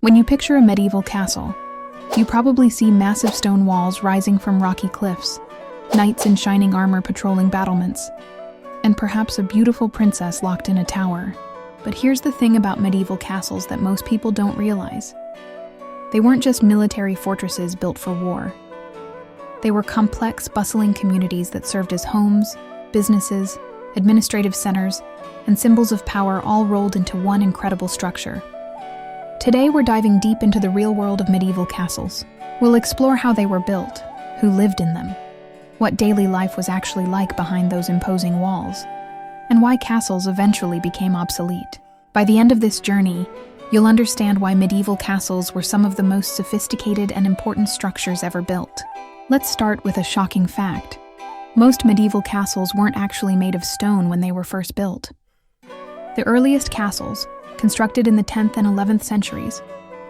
When you picture a medieval castle, you probably see massive stone walls rising from rocky cliffs, knights in shining armor patrolling battlements, and perhaps a beautiful princess locked in a tower. But here's the thing about medieval castles that most people don't realize. They weren't just military fortresses built for war. They were complex, bustling communities that served as homes, businesses, administrative centers, and symbols of power all rolled into one incredible structure. Today we're diving deep into the real world of medieval castles. We'll explore how they were built, who lived in them, what daily life was actually like behind those imposing walls, and why castles eventually became obsolete. By the end of this journey, you'll understand why medieval castles were some of the most sophisticated and important structures ever built. Let's start with a shocking fact. Most medieval castles weren't actually made of stone when they were first built. The earliest castles, constructed in the 10th and 11th centuries,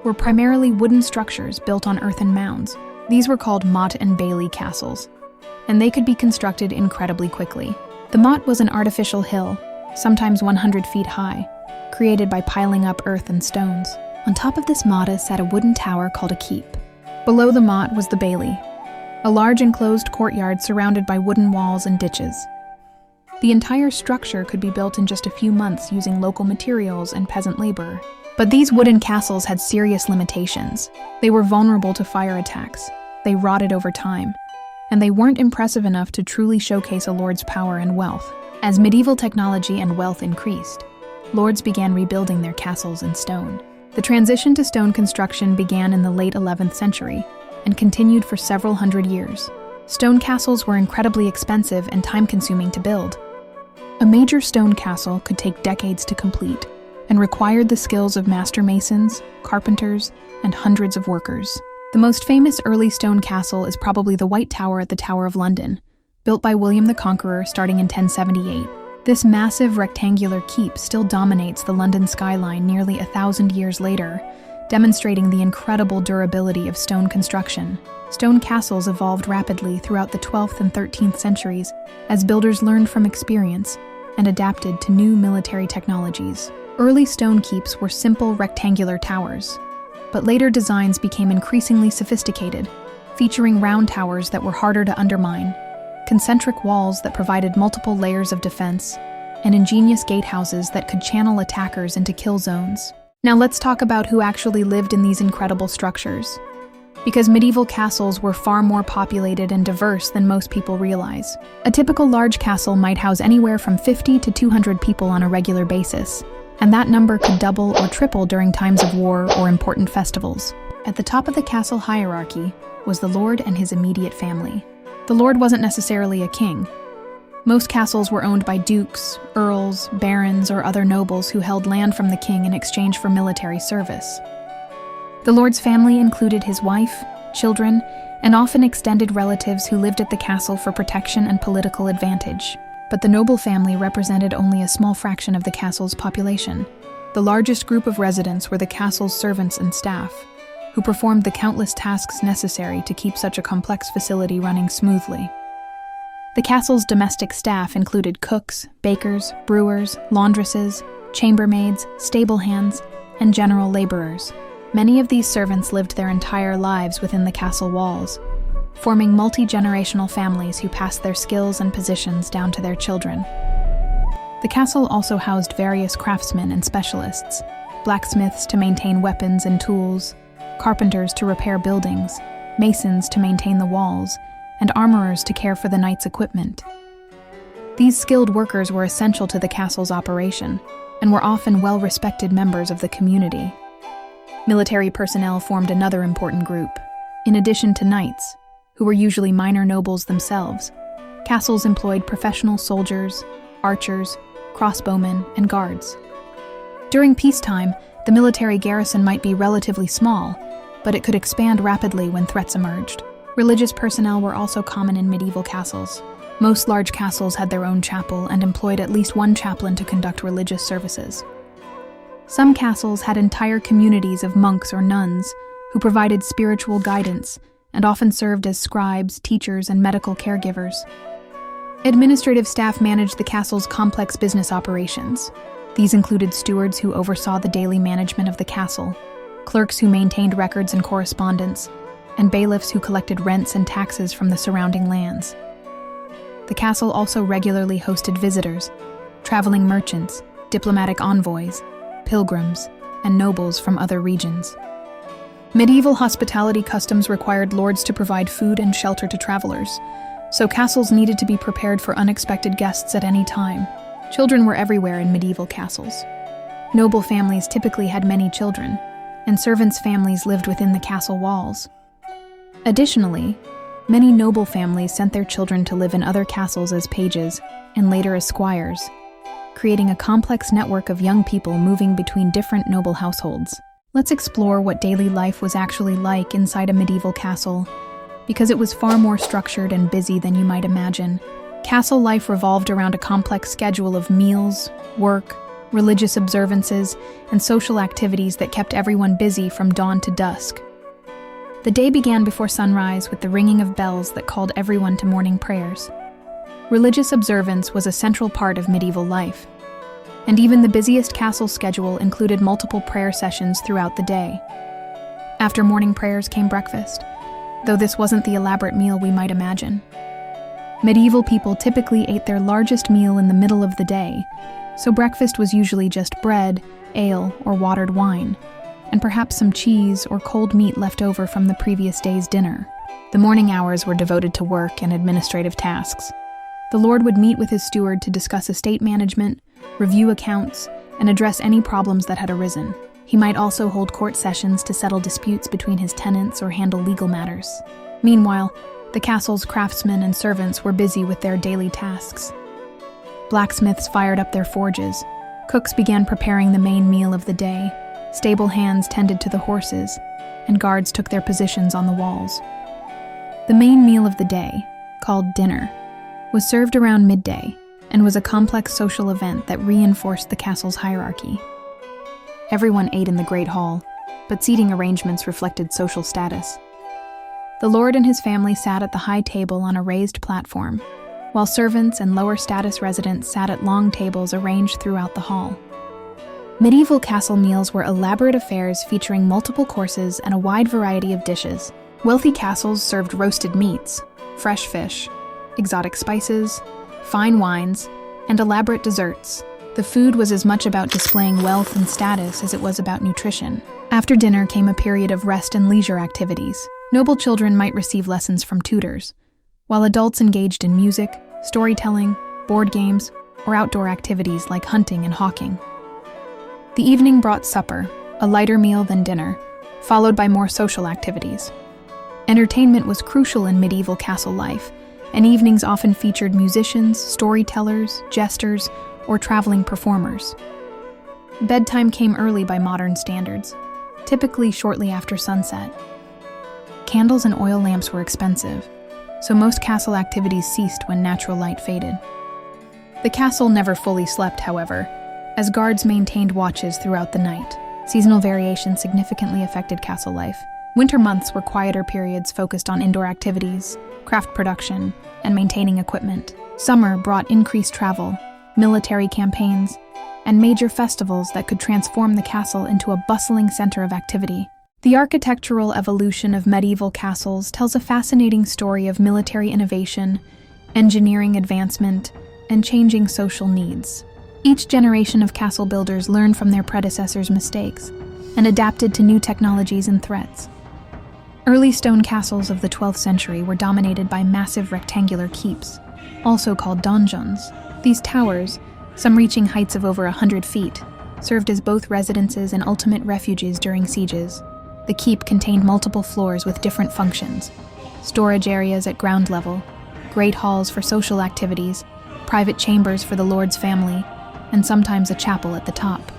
were primarily wooden structures built on earthen mounds. These were called motte and bailey castles, and they could be constructed incredibly quickly. The motte was an artificial hill, sometimes 100 feet high, created by piling up earth and stones. On top of this motte sat a wooden tower called a keep. Below the motte was the bailey, a large enclosed courtyard surrounded by wooden walls and ditches. The entire structure could be built in just a few months using local materials and peasant labor. But these wooden castles had serious limitations. They were vulnerable to fire attacks, they rotted over time, and they weren't impressive enough to truly showcase a lord's power and wealth. As medieval technology and wealth increased, lords began rebuilding their castles in stone. The transition to stone construction began in the late 11th century and continued for several hundred years. Stone castles were incredibly expensive and time-consuming to build. A major stone castle could take decades to complete and required the skills of master masons, carpenters, and hundreds of workers. The most famous early stone castle is probably the White Tower at the Tower of London, built by William the Conqueror starting in 1078. This massive rectangular keep still dominates the London skyline nearly 1,000 years later, demonstrating the incredible durability of stone construction. Stone castles evolved rapidly throughout the 12th and 13th centuries as builders learned from experience and adapted to new military technologies. Early stone keeps were simple rectangular towers, but later designs became increasingly sophisticated, featuring round towers that were harder to undermine, concentric walls that provided multiple layers of defense, and ingenious gatehouses that could channel attackers into kill zones. Now let's talk about who actually lived in these incredible structures, because medieval castles were far more populated and diverse than most people realize. A typical large castle might house anywhere from 50 to 200 people on a regular basis, and that number could double or triple during times of war or important festivals. At the top of the castle hierarchy was the lord and his immediate family. The lord wasn't necessarily a king. Most castles were owned by dukes, earls, barons, or other nobles who held land from the king in exchange for military service. The lord's family included his wife, children, and often extended relatives who lived at the castle for protection and political advantage. But the noble family represented only a small fraction of the castle's population. The largest group of residents were the castle's servants and staff, who performed the countless tasks necessary to keep such a complex facility running smoothly. The castle's domestic staff included cooks, bakers, brewers, laundresses, chambermaids, stable hands, and general laborers. Many of these servants lived their entire lives within the castle walls, forming multi-generational families who passed their skills and positions down to their children. The castle also housed various craftsmen and specialists, blacksmiths to maintain weapons and tools, carpenters to repair buildings, masons to maintain the walls, and armorers to care for the knight's equipment. These skilled workers were essential to the castle's operation and were often well-respected members of the community. Military personnel formed another important group. In addition to knights, who were usually minor nobles themselves, castles employed professional soldiers, archers, crossbowmen, and guards. During peacetime, the military garrison might be relatively small, but it could expand rapidly when threats emerged. Religious personnel were also common in medieval castles. Most large castles had their own chapel and employed at least one chaplain to conduct religious services. Some castles had entire communities of monks or nuns who provided spiritual guidance and often served as scribes, teachers, and medical caregivers. Administrative staff managed the castle's complex business operations. These included stewards who oversaw the daily management of the castle, clerks who maintained records and correspondence, and bailiffs who collected rents and taxes from the surrounding lands. The castle also regularly hosted visitors, traveling merchants, diplomatic envoys, pilgrims, and nobles from other regions. Medieval hospitality customs required lords to provide food and shelter to travelers, so castles needed to be prepared for unexpected guests at any time. Children were everywhere in medieval castles. Noble families typically had many children, and servants' families lived within the castle walls. Additionally, many noble families sent their children to live in other castles as pages and later as squires, creating a complex network of young people moving between different noble households. Let's explore what daily life was actually like inside a medieval castle, because it was far more structured and busy than you might imagine. Castle life revolved around a complex schedule of meals, work, religious observances, and social activities that kept everyone busy from dawn to dusk. The day began before sunrise with the ringing of bells that called everyone to morning prayers. Religious observance was a central part of medieval life, and even the busiest castle schedule included multiple prayer sessions throughout the day. After morning prayers came breakfast, though this wasn't the elaborate meal we might imagine. Medieval people typically ate their largest meal in the middle of the day, so breakfast was usually just bread, ale, or watered wine, and perhaps some cheese or cold meat left over from the previous day's dinner. The morning hours were devoted to work and administrative tasks. The lord would meet with his steward to discuss estate management, review accounts, and address any problems that had arisen. He might also hold court sessions to settle disputes between his tenants or handle legal matters. Meanwhile, the castle's craftsmen and servants were busy with their daily tasks. Blacksmiths fired up their forges, cooks began preparing the main meal of the day, stable hands tended to the horses, and guards took their positions on the walls. The main meal of the day, called dinner, was served around midday and was a complex social event that reinforced the castle's hierarchy. Everyone ate in the Great Hall, but seating arrangements reflected social status. The lord and his family sat at the high table on a raised platform, while servants and lower status residents sat at long tables arranged throughout the hall. Medieval castle meals were elaborate affairs featuring multiple courses and a wide variety of dishes. Wealthy castles served roasted meats, fresh fish, exotic spices, fine wines, and elaborate desserts. The food was as much about displaying wealth and status as it was about nutrition. After dinner came a period of rest and leisure activities. Noble children might receive lessons from tutors, while adults engaged in music, storytelling, board games, or outdoor activities like hunting and hawking. The evening brought supper, a lighter meal than dinner, followed by more social activities. Entertainment was crucial in medieval castle life, and evenings often featured musicians, storytellers, jesters, or traveling performers. Bedtime came early by modern standards, typically shortly after sunset. Candles and oil lamps were expensive, so most castle activities ceased when natural light faded. The castle never fully slept, however, as guards maintained watches throughout the night. Seasonal variation significantly affected castle life. Winter months were quieter periods focused on indoor activities, craft production, and maintaining equipment. Summer brought increased travel, military campaigns, and major festivals that could transform the castle into a bustling center of activity. The architectural evolution of medieval castles tells a fascinating story of military innovation, engineering advancement, and changing social needs. Each generation of castle builders learned from their predecessors' mistakes and adapted to new technologies and threats. Early stone castles of the 12th century were dominated by massive rectangular keeps, also called donjons. These towers, some reaching heights of over 100 feet, served as both residences and ultimate refuges during sieges. The keep contained multiple floors with different functions: storage areas at ground level, great halls for social activities, private chambers for the lord's family, and sometimes a chapel at the top.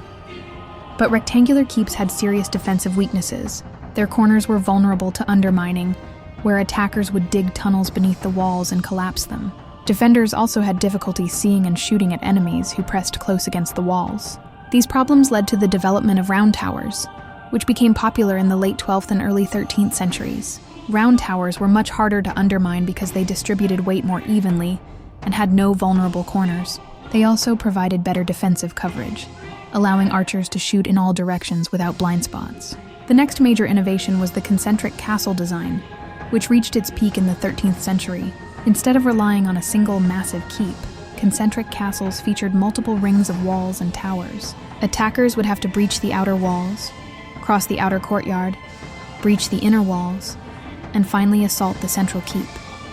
But rectangular keeps had serious defensive weaknesses. Their corners were vulnerable to undermining, where attackers would dig tunnels beneath the walls and collapse them. Defenders also had difficulty seeing and shooting at enemies who pressed close against the walls. These problems led to the development of round towers, which became popular in the late 12th and early 13th centuries. Round towers were much harder to undermine because they distributed weight more evenly and had no vulnerable corners. They also provided better defensive coverage, allowing archers to shoot in all directions without blind spots. The next major innovation was the concentric castle design, which reached its peak in the 13th century. Instead of relying on a single massive keep, concentric castles featured multiple rings of walls and towers. Attackers would have to breach the outer walls, cross the outer courtyard, breach the inner walls, and finally assault the central keep.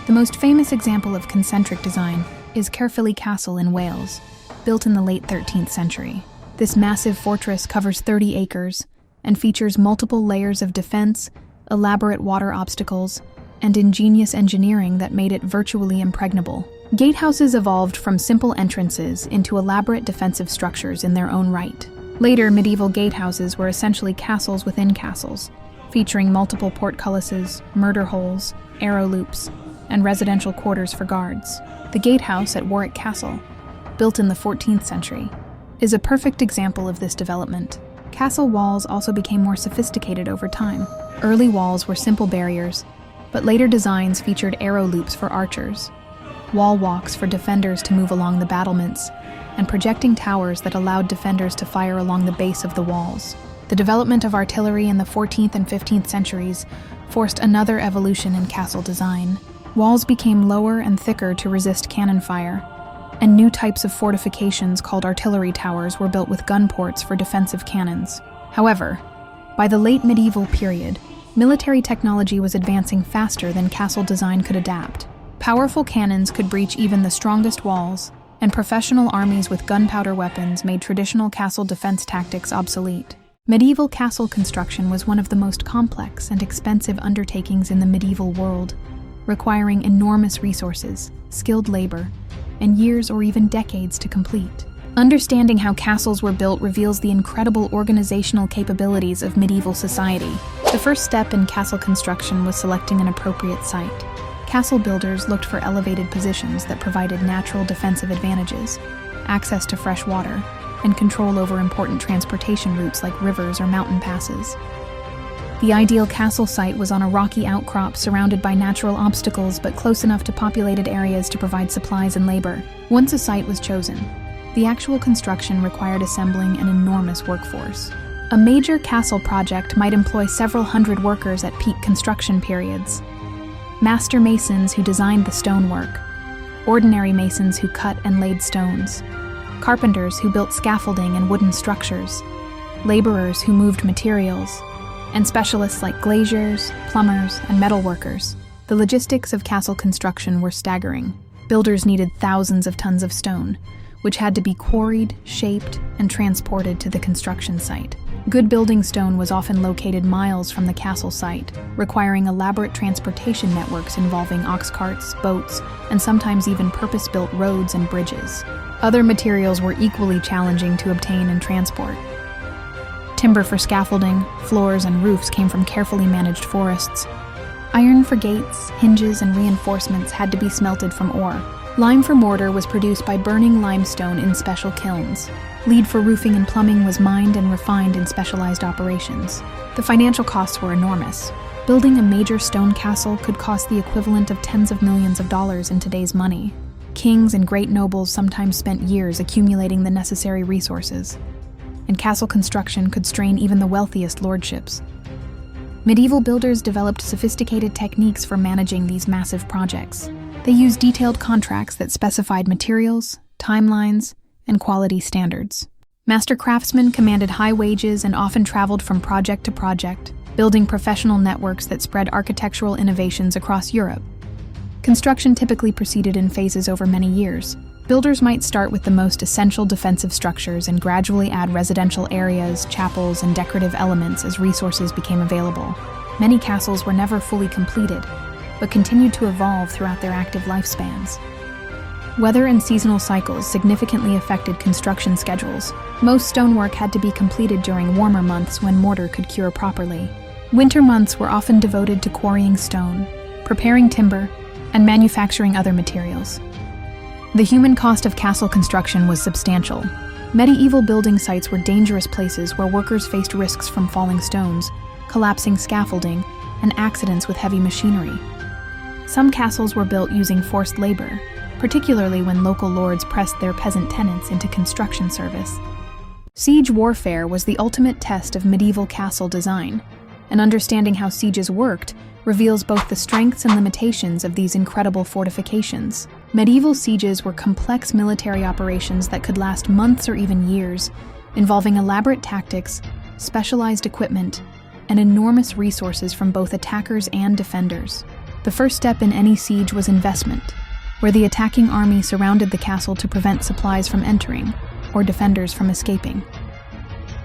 The most famous example of concentric design is Caerphilly Castle in Wales, built in the late 13th century. This massive fortress covers 30 acres and features multiple layers of defense, elaborate water obstacles, and ingenious engineering that made it virtually impregnable. Gatehouses evolved from simple entrances into elaborate defensive structures in their own right. Later, medieval gatehouses were essentially castles within castles, featuring multiple portcullises, murder holes, arrow loops, and residential quarters for guards. The gatehouse at Warwick Castle, built in the 14th century, is a perfect example of this development. Castle walls also became more sophisticated over time. Early walls were simple barriers, but later designs featured arrow loops for archers, wall walks for defenders to move along the battlements, and projecting towers that allowed defenders to fire along the base of the walls. The development of artillery in the 14th and 15th centuries forced another evolution in castle design. Walls became lower and thicker to resist cannon fire, and new types of fortifications called artillery towers were built with gun ports for defensive cannons. However, by the late medieval period, military technology was advancing faster than castle design could adapt. Powerful cannons could breach even the strongest walls, and professional armies with gunpowder weapons made traditional castle defense tactics obsolete. Medieval castle construction was one of the most complex and expensive undertakings in the medieval world, requiring enormous resources, skilled labor, and years or even decades to complete. Understanding how castles were built reveals the incredible organizational capabilities of medieval society. The first step in castle construction was selecting an appropriate site. Castle builders looked for elevated positions that provided natural defensive advantages, access to fresh water, and control over important transportation routes like rivers or mountain passes. The ideal castle site was on a rocky outcrop surrounded by natural obstacles but close enough to populated areas to provide supplies and labor. Once a site was chosen, the actual construction required assembling an enormous workforce. A major castle project might employ several hundred workers at peak construction periods. Master masons who designed the stonework, ordinary masons who cut and laid stones, carpenters who built scaffolding and wooden structures, laborers who moved materials, and specialists like glaziers, plumbers, and metalworkers. The logistics of castle construction were staggering. Builders needed thousands of tons of stone, which had to be quarried, shaped, and transported to the construction site. Good building stone was often located miles from the castle site, requiring elaborate transportation networks involving ox carts, boats, and sometimes even purpose-built roads and bridges. Other materials were equally challenging to obtain and transport. Timber for scaffolding, floors, and roofs came from carefully managed forests. Iron for gates, hinges, and reinforcements had to be smelted from ore. Lime for mortar was produced by burning limestone in special kilns. Lead for roofing and plumbing was mined and refined in specialized operations. The financial costs were enormous. Building a major stone castle could cost the equivalent of tens of millions of dollars in today's money. Kings and great nobles sometimes spent years accumulating the necessary resources, and castle construction could strain even the wealthiest lordships. Medieval builders developed sophisticated techniques for managing these massive projects. They used detailed contracts that specified materials, timelines, and quality standards. Master craftsmen commanded high wages and often traveled from project to project, building professional networks that spread architectural innovations across Europe. Construction typically proceeded in phases over many years. Builders might start with the most essential defensive structures and gradually add residential areas, chapels, and decorative elements as resources became available. Many castles were never fully completed, but continued to evolve throughout their active lifespans. Weather and seasonal cycles significantly affected construction schedules. Most stonework had to be completed during warmer months when mortar could cure properly. Winter months were often devoted to quarrying stone, preparing timber, and manufacturing other materials. The human cost of castle construction was substantial. Medieval building sites were dangerous places where workers faced risks from falling stones, collapsing scaffolding, and accidents with heavy machinery. Some castles were built using forced labor, particularly when local lords pressed their peasant tenants into construction service. Siege warfare was the ultimate test of medieval castle design. and understanding how sieges worked reveals both the strengths and limitations of these incredible fortifications. Medieval sieges were complex military operations that could last months or even years, involving elaborate tactics, specialized equipment, and enormous resources from both attackers and defenders. The first step in any siege was investment, where the attacking army surrounded the castle to prevent supplies from entering, or defenders from escaping.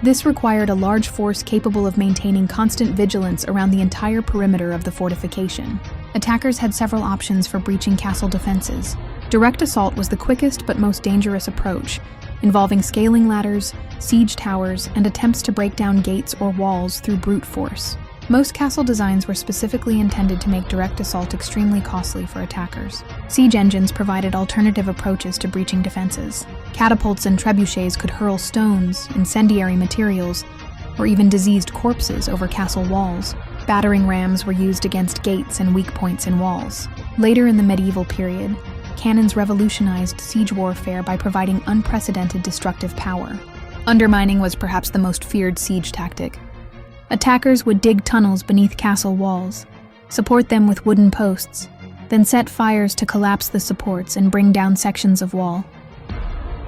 This required a large force capable of maintaining constant vigilance around the entire perimeter of the fortification. Attackers had several options for breaching castle defenses. Direct assault was the quickest but most dangerous approach, involving scaling ladders, siege towers, and attempts to break down gates or walls through brute force. Most castle designs were specifically intended to make direct assault extremely costly for attackers. Siege engines provided alternative approaches to breaching defenses. Catapults and trebuchets could hurl stones, incendiary materials, or even diseased corpses over castle walls. Battering rams were used against gates and weak points in walls. Later in the medieval period, cannons revolutionized siege warfare by providing unprecedented destructive power. Undermining was perhaps the most feared siege tactic. Attackers would dig tunnels beneath castle walls, support them with wooden posts, then set fires to collapse the supports and bring down sections of wall.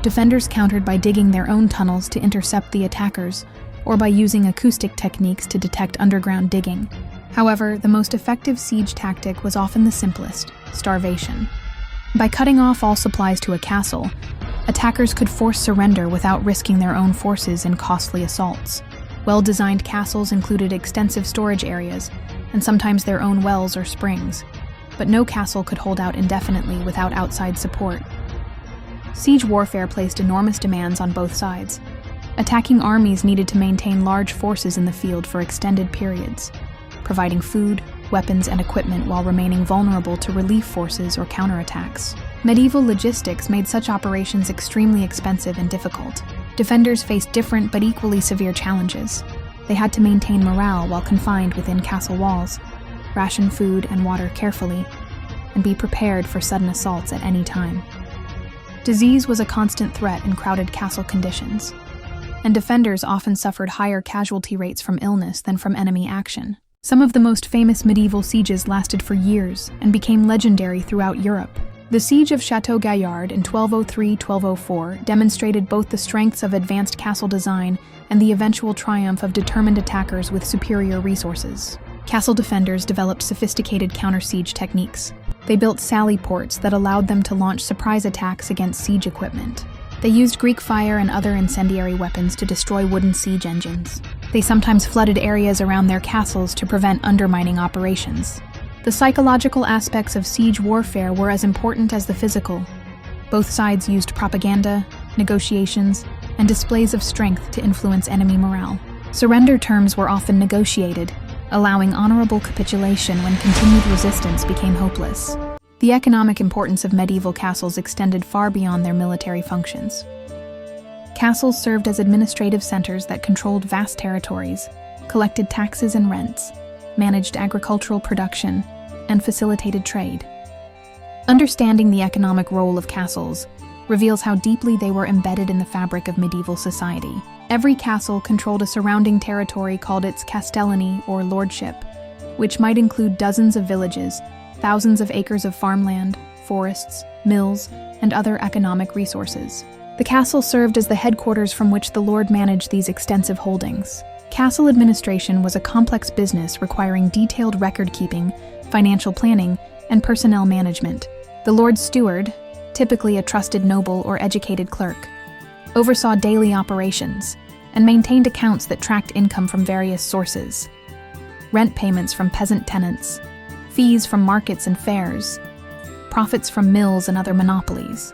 Defenders countered by digging their own tunnels to intercept the attackers, or by using acoustic techniques to detect underground digging. However, the most effective siege tactic was often the simplest: starvation. By cutting off all supplies to a castle, attackers could force surrender without risking their own forces in costly assaults. Well-designed castles included extensive storage areas, and sometimes their own wells or springs, but no castle could hold out indefinitely without outside support. Siege warfare placed enormous demands on both sides. Attacking armies needed to maintain large forces in the field for extended periods, providing food, weapons, and equipment while remaining vulnerable to relief forces or counterattacks. Medieval logistics made such operations extremely expensive and difficult. Defenders faced different but equally severe challenges. They had to maintain morale while confined within castle walls, ration food and water carefully, and be prepared for sudden assaults at any time. Disease was a constant threat in crowded castle conditions, and defenders often suffered higher casualty rates from illness than from enemy action. Some of the most famous medieval sieges lasted for years and became legendary throughout Europe. The Siege of Château Gaillard in 1203-1204 demonstrated both the strengths of advanced castle design and the eventual triumph of determined attackers with superior resources. Castle defenders developed sophisticated counter-siege techniques. They built sally ports that allowed them to launch surprise attacks against siege equipment. They used Greek fire and other incendiary weapons to destroy wooden siege engines. They sometimes flooded areas around their castles to prevent undermining operations. The psychological aspects of siege warfare were as important as the physical. Both sides used propaganda, negotiations, and displays of strength to influence enemy morale. Surrender terms were often negotiated, allowing honorable capitulation when continued resistance became hopeless. The economic importance of medieval castles extended far beyond their military functions. Castles served as administrative centers that controlled vast territories, collected taxes and rents, managed agricultural production, and facilitated trade. Understanding the economic role of castles reveals how deeply they were embedded in the fabric of medieval society. Every castle controlled a surrounding territory called its castellany or lordship, which might include dozens of villages, thousands of acres of farmland, forests, mills, and other economic resources. The castle served as the headquarters from which the lord managed these extensive holdings. Castle administration was a complex business requiring detailed record-keeping, financial planning, and personnel management. The Lord Steward, typically a trusted noble or educated clerk, oversaw daily operations and maintained accounts that tracked income from various sources: rent payments from peasant tenants, fees from markets and fairs, profits from mills and other monopolies,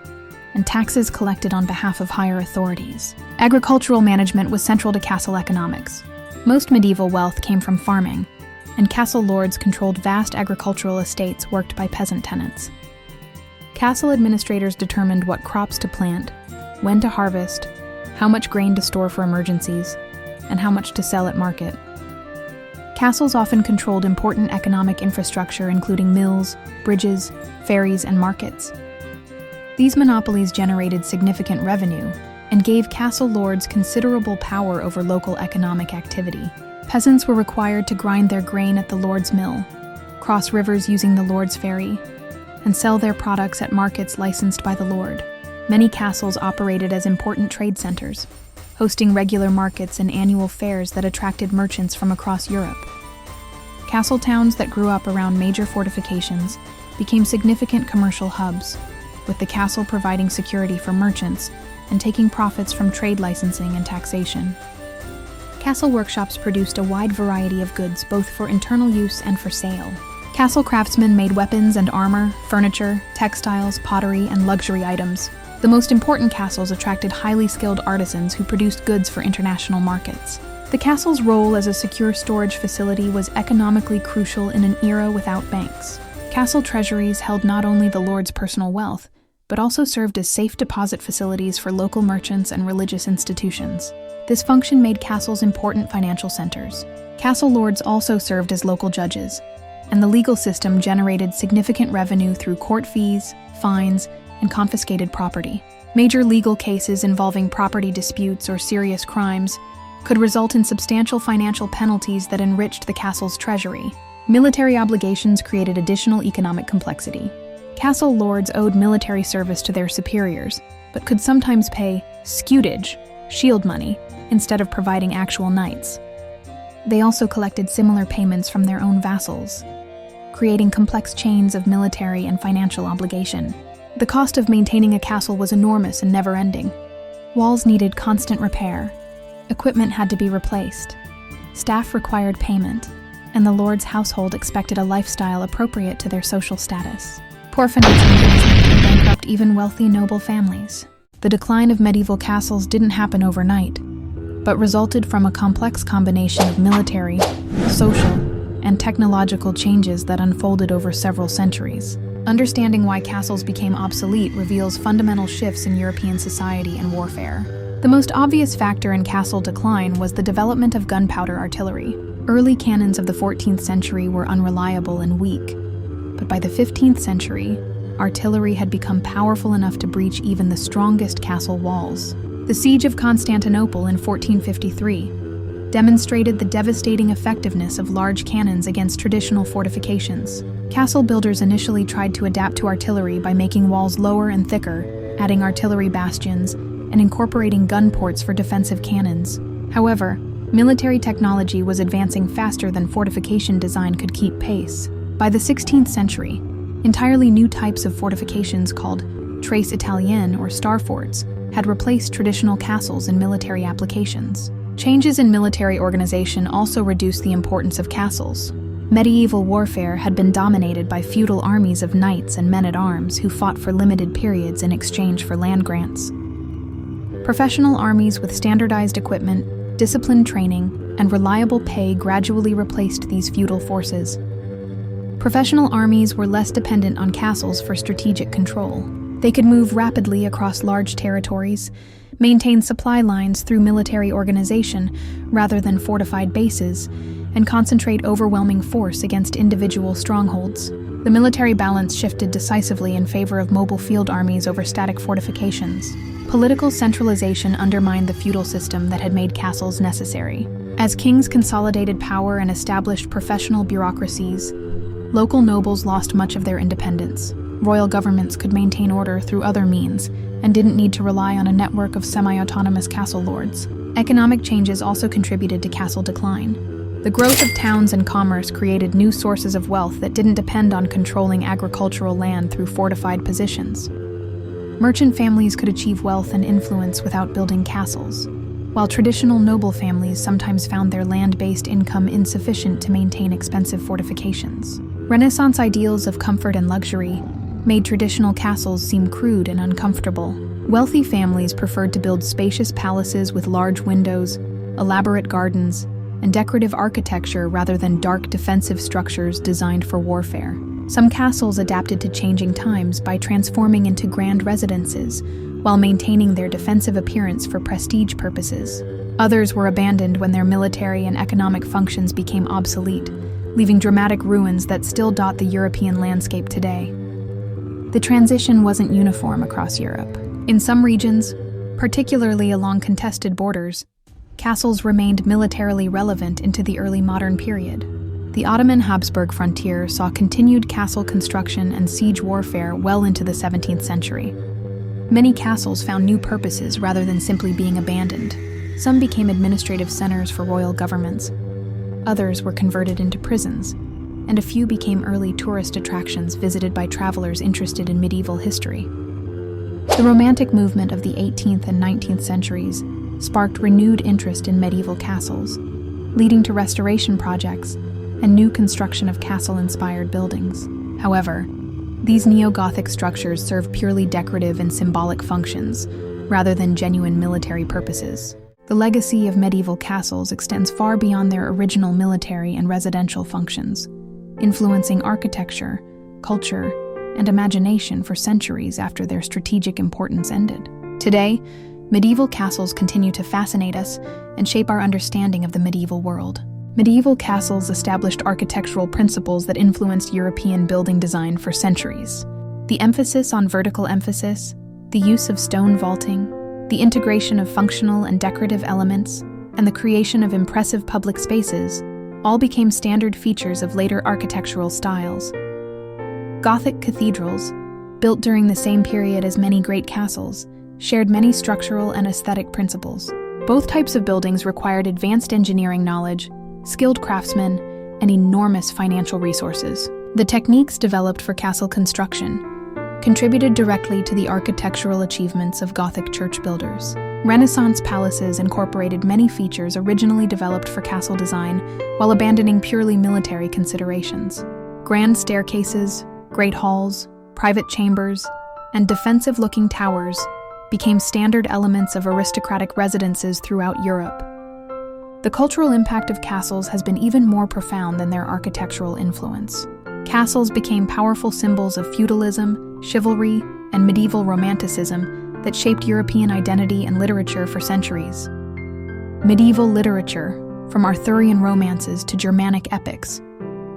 and taxes collected on behalf of higher authorities. Agricultural management was central to castle economics. Most medieval wealth came from farming, and castle lords controlled vast agricultural estates worked by peasant tenants. Castle administrators determined what crops to plant, when to harvest, how much grain to store for emergencies, and how much to sell at market. Castles often controlled important economic infrastructure, including mills, bridges, ferries, and markets. These monopolies generated significant revenue and gave castle lords considerable power over local economic activity. Peasants were required to grind their grain at the Lord's mill, cross rivers using the Lord's ferry, and sell their products at markets licensed by the Lord. Many castles operated as important trade centers, hosting regular markets and annual fairs that attracted merchants from across Europe. Castle towns that grew up around major fortifications became significant commercial hubs, with the castle providing security for merchants and taking profits from trade licensing and taxation. Castle workshops produced a wide variety of goods both for internal use and for sale. Castle craftsmen made weapons and armor, furniture, textiles, pottery, and luxury items. The most important castles attracted highly skilled artisans who produced goods for international markets. The castle's role as a secure storage facility was economically crucial in an era without banks. Castle treasuries held not only the lord's personal wealth, but also served as safe deposit facilities for local merchants and religious institutions. This function made castles important financial centers. Castle lords also served as local judges, and the legal system generated significant revenue through court fees, fines, and confiscated property. Major legal cases involving property disputes or serious crimes could result in substantial financial penalties that enriched the castle's treasury. Military obligations created additional economic complexity. Castle lords owed military service to their superiors, but could sometimes pay scutage, shield money, instead of providing actual knights. They also collected similar payments from their own vassals, creating complex chains of military and financial obligation. The cost of maintaining a castle was enormous and never-ending. Walls needed constant repair, equipment had to be replaced, staff required payment, and the lord's household expected a lifestyle appropriate to their social status. Poor financial needs could bankrupt even wealthy noble families. The decline of medieval castles didn't happen overnight, but resulted from a complex combination of military, social, and technological changes that unfolded over several centuries. Understanding why castles became obsolete reveals fundamental shifts in European society and warfare. The most obvious factor in castle decline was the development of gunpowder artillery. Early cannons of the 14th century were unreliable and weak, but by the 15th century, artillery had become powerful enough to breach even the strongest castle walls. The Siege of Constantinople in 1453 demonstrated the devastating effectiveness of large cannons against traditional fortifications. Castle builders initially tried to adapt to artillery by making walls lower and thicker, adding artillery bastions, and incorporating gun ports for defensive cannons. However, military technology was advancing faster than fortification design could keep pace. By the 16th century, entirely new types of fortifications called Tres Italienne or star forts had replaced traditional castles in military applications. Changes in military organization also reduced the importance of castles. Medieval warfare had been dominated by feudal armies of knights and men-at-arms who fought for limited periods in exchange for land grants. Professional armies with standardized equipment, disciplined training, and reliable pay gradually replaced these feudal forces. Professional armies were less dependent on castles for strategic control. They could move rapidly across large territories, maintain supply lines through military organization rather than fortified bases, and concentrate overwhelming force against individual strongholds. The military balance shifted decisively in favor of mobile field armies over static fortifications. Political centralization undermined the feudal system that had made castles necessary. As kings consolidated power and established professional bureaucracies, local nobles lost much of their independence. Royal governments could maintain order through other means and didn't need to rely on a network of semi-autonomous castle lords. Economic changes also contributed to castle decline. The growth of towns and commerce created new sources of wealth that didn't depend on controlling agricultural land through fortified positions. Merchant families could achieve wealth and influence without building castles, while traditional noble families sometimes found their land-based income insufficient to maintain expensive fortifications. Renaissance ideals of comfort and luxury made traditional castles seem crude and uncomfortable. Wealthy families preferred to build spacious palaces with large windows, elaborate gardens, and decorative architecture rather than dark defensive structures designed for warfare. Some castles adapted to changing times by transforming into grand residences while maintaining their defensive appearance for prestige purposes. Others were abandoned when their military and economic functions became obsolete, leaving dramatic ruins that still dot the European landscape today. The transition wasn't uniform across Europe. In some regions, particularly along contested borders, castles remained militarily relevant into the early modern period. The Ottoman-Habsburg frontier saw continued castle construction and siege warfare well into the 17th century. Many castles found new purposes rather than simply being abandoned. Some became administrative centers for royal governments. Others were converted into prisons, and a few became early tourist attractions visited by travelers interested in medieval history. The Romantic movement of the 18th and 19th centuries sparked renewed interest in medieval castles, leading to restoration projects and new construction of castle-inspired buildings. However, these neo-Gothic structures serve purely decorative and symbolic functions, rather than genuine military purposes. The legacy of medieval castles extends far beyond their original military and residential functions, influencing architecture, culture, and imagination for centuries after their strategic importance ended. Today, medieval castles continue to fascinate us and shape our understanding of the medieval world. Medieval castles established architectural principles that influenced European building design for centuries. The emphasis on vertical emphasis, the use of stone vaulting, the integration of functional and decorative elements, and the creation of impressive public spaces all became standard features of later architectural styles. Gothic cathedrals, built during the same period as many great castles, shared many structural and aesthetic principles. Both types of buildings required advanced engineering knowledge, skilled craftsmen, and enormous financial resources. The techniques developed for castle construction contributed directly to the architectural achievements of Gothic church builders. Renaissance palaces incorporated many features originally developed for castle design while abandoning purely military considerations. Grand staircases, great halls, private chambers, and defensive-looking towers became standard elements of aristocratic residences throughout Europe. The cultural impact of castles has been even more profound than their architectural influence. Castles became powerful symbols of feudalism, chivalry, and medieval romanticism that shaped European identity and literature for centuries. Medieval literature, from Arthurian romances to Germanic epics,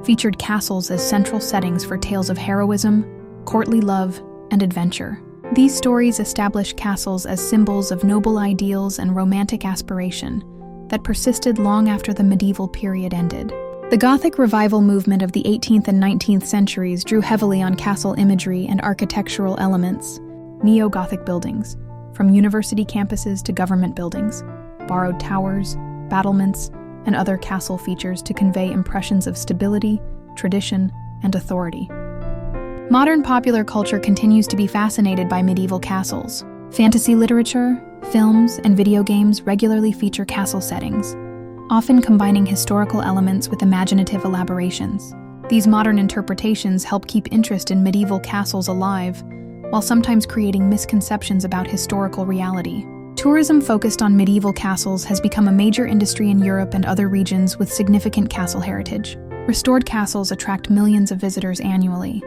featured castles as central settings for tales of heroism, courtly love, and adventure. These stories establish castles as symbols of noble ideals and romantic aspiration that persisted long after the medieval period ended. The Gothic revival movement of the 18th and 19th centuries drew heavily on castle imagery and architectural elements. Neo-Gothic buildings, from university campuses to government buildings, borrowed towers, battlements, and other castle features to convey impressions of stability, tradition, and authority. Modern popular culture continues to be fascinated by medieval castles. Fantasy literature, films, and video games regularly feature castle settings, often combining historical elements with imaginative elaborations. These modern interpretations help keep interest in medieval castles alive, while sometimes creating misconceptions about historical reality. Tourism focused on medieval castles has become a major industry in Europe and other regions with significant castle heritage. Restored castles attract millions of visitors annually,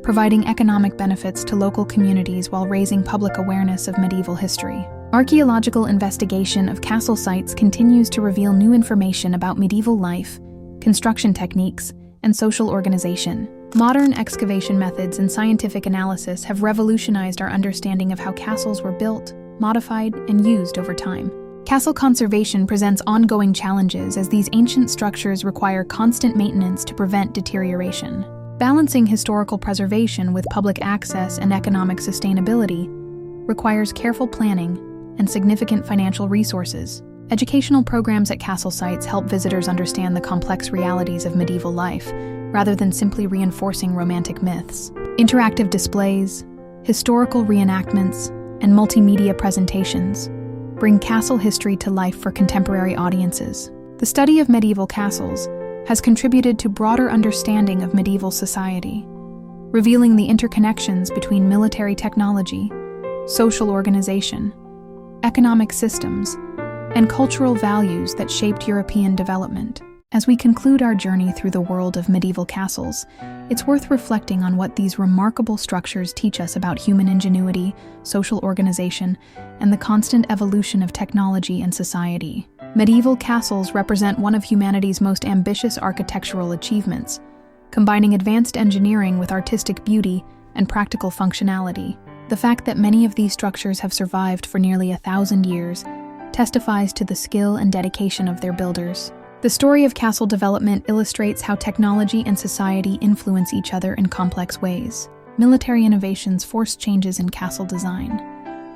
providing economic benefits to local communities while raising public awareness of medieval history. Archaeological investigation of castle sites continues to reveal new information about medieval life, construction techniques, and social organization. Modern excavation methods and scientific analysis have revolutionized our understanding of how castles were built, modified, and used over time. Castle conservation presents ongoing challenges as these ancient structures require constant maintenance to prevent deterioration. Balancing historical preservation with public access and economic sustainability requires careful planning and significant financial resources. Educational programs at castle sites help visitors understand the complex realities of medieval life, rather than simply reinforcing romantic myths. Interactive displays, historical reenactments, and multimedia presentations bring castle history to life for contemporary audiences. The study of medieval castles has contributed to broader understanding of medieval society, revealing the interconnections between military technology, social organization, economic systems, and cultural values that shaped European development. As we conclude our journey through the world of medieval castles, it's worth reflecting on what these remarkable structures teach us about human ingenuity, social organization, and the constant evolution of technology and society. Medieval castles represent one of humanity's most ambitious architectural achievements, combining advanced engineering with artistic beauty and practical functionality. The fact that many of these structures have survived for nearly 1,000 years testifies to the skill and dedication of their builders. The story of castle development illustrates how technology and society influence each other in complex ways. Military innovations forced changes in castle design,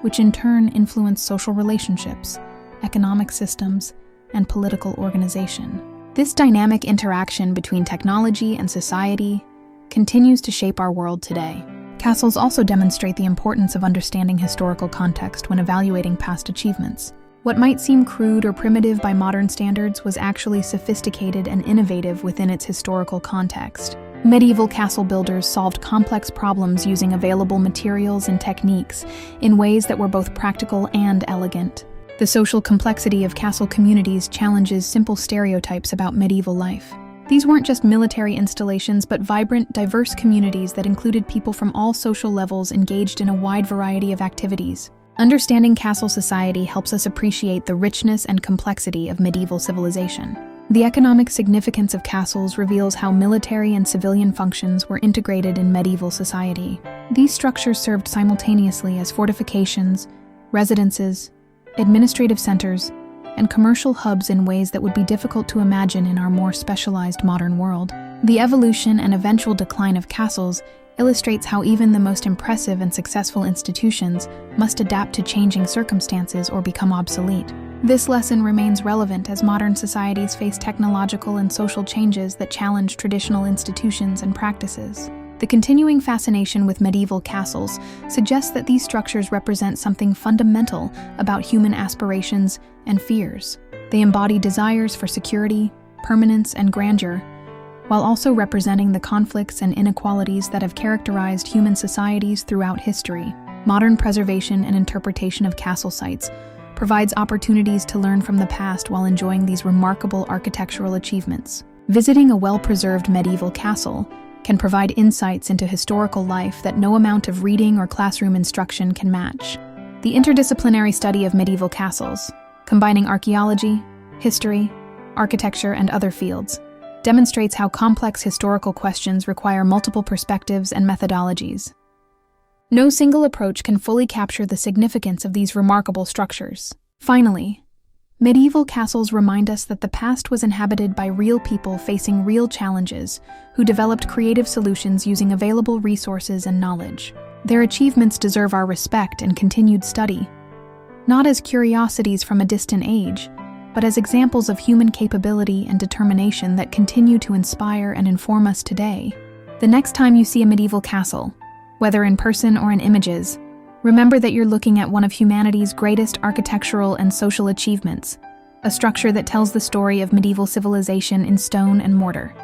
which in turn influenced social relationships, economic systems, and political organization. This dynamic interaction between technology and society continues to shape our world today. Castles also demonstrate the importance of understanding historical context when evaluating past achievements. What might seem crude or primitive by modern standards was actually sophisticated and innovative within its historical context. Medieval castle builders solved complex problems using available materials and techniques in ways that were both practical and elegant. The social complexity of castle communities challenges simple stereotypes about medieval life. These weren't just military installations, but vibrant, diverse communities that included people from all social levels engaged in a wide variety of activities. Understanding castle society helps us appreciate the richness and complexity of medieval civilization. The economic significance of castles reveals how military and civilian functions were integrated in medieval society. These structures served simultaneously as fortifications, residences, administrative centers, and commercial hubs in ways that would be difficult to imagine in our more specialized modern world. The evolution and eventual decline of castles illustrates how even the most impressive and successful institutions must adapt to changing circumstances or become obsolete. This lesson remains relevant as modern societies face technological and social changes that challenge traditional institutions and practices. The continuing fascination with medieval castles suggests that these structures represent something fundamental about human aspirations and fears. They embody desires for security, permanence, and grandeur, while also representing the conflicts and inequalities that have characterized human societies throughout history. Modern preservation and interpretation of castle sites provides opportunities to learn from the past while enjoying these remarkable architectural achievements. Visiting a well-preserved medieval castle can provide insights into historical life that no amount of reading or classroom instruction can match. The interdisciplinary study of medieval castles, combining archaeology, history, architecture, and other fields, demonstrates how complex historical questions require multiple perspectives and methodologies. No single approach can fully capture the significance of these remarkable structures. Finally, medieval castles remind us that the past was inhabited by real people facing real challenges who developed creative solutions using available resources and knowledge. Their achievements deserve our respect and continued study, not as curiosities from a distant age, but as examples of human capability and determination that continue to inspire and inform us today. The next time you see a medieval castle, whether in person or in images, remember that you're looking at one of humanity's greatest architectural and social achievements, a structure that tells the story of medieval civilization in stone and mortar.